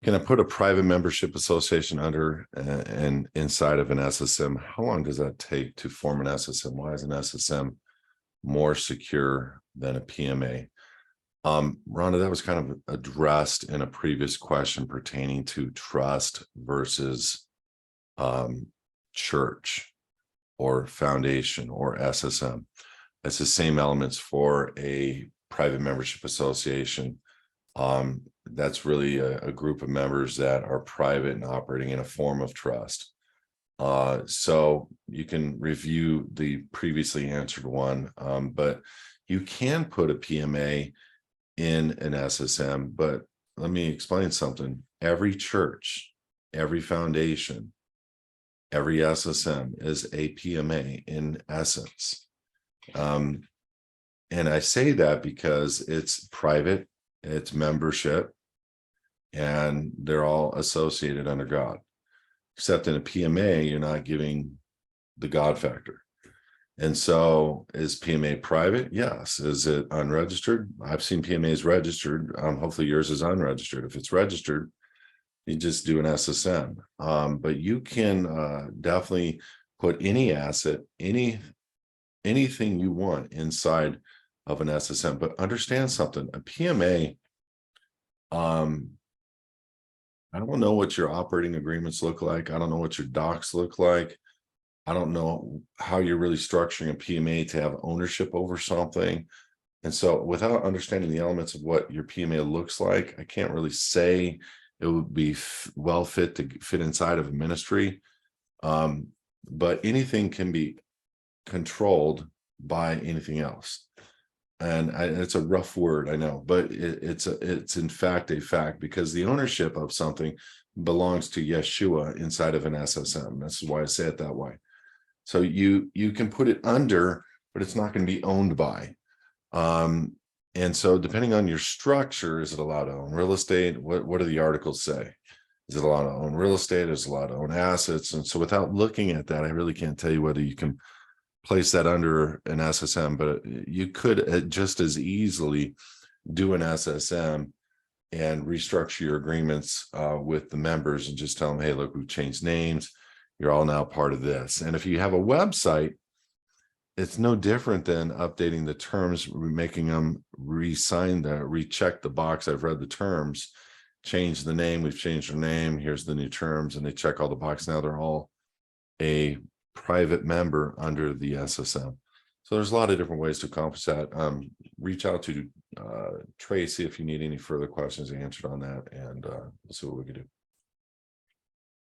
Can I put a private membership association under and inside of an SSM? How long does that take to form an SSM? Why is an SSM more secure than a PMA? Rhonda, that was kind of addressed in a previous question pertaining to trust versus church or foundation or SSM. It's the same elements for a private membership association. That's really a group of members that are private and operating in a form of trust. So you can review the previously answered one, but you can put a PMA in an SSM, but let me explain something. Every church, every foundation, every SSM is a PMA in essence. And I say that because it's private, it's membership, and they're all associated under God. Except in a PMA, you're not giving the God factor. And so is PMA private? Yes. Is it unregistered? I've seen PMAs registered. Hopefully yours is unregistered. If it's registered, you just do an SSM. But you can definitely put any asset, anything you want inside of an SSM. But understand something, a PMA, I don't know what your operating agreements look like. I don't know what your docs look like. I don't know how you're really structuring a PMA to have ownership over something. And so without understanding the elements of what your PMA looks like, I can't really say it would be well fit to fit inside of a ministry. But anything can be controlled by anything else. And it's a rough word, I know, but it's in fact a fact, because the ownership of something belongs to Yeshua inside of an SSM. That's why I say it that way. So you can put it under, but it's not going to be owned by. And so depending on your structure, is it allowed to own real estate? What do the articles say? Is it allowed to own real estate? Is it allowed to own assets? And so without looking at that, I really can't tell you whether you can place that under an SSM, but you could just as easily do an SSM and restructure your agreements with the members and just tell them, hey, look, we've changed names. You're all now part of this. And if you have a website, it's no different than updating the terms, making them recheck the box. I've read the terms, change the name. We've changed our name. Here's the new terms. And they check all the boxes. Now they're all a private member under the SSM. So there's a lot of different ways to accomplish that. Reach out to Tracy if you need any further questions answered on that, and we'll see what we can do.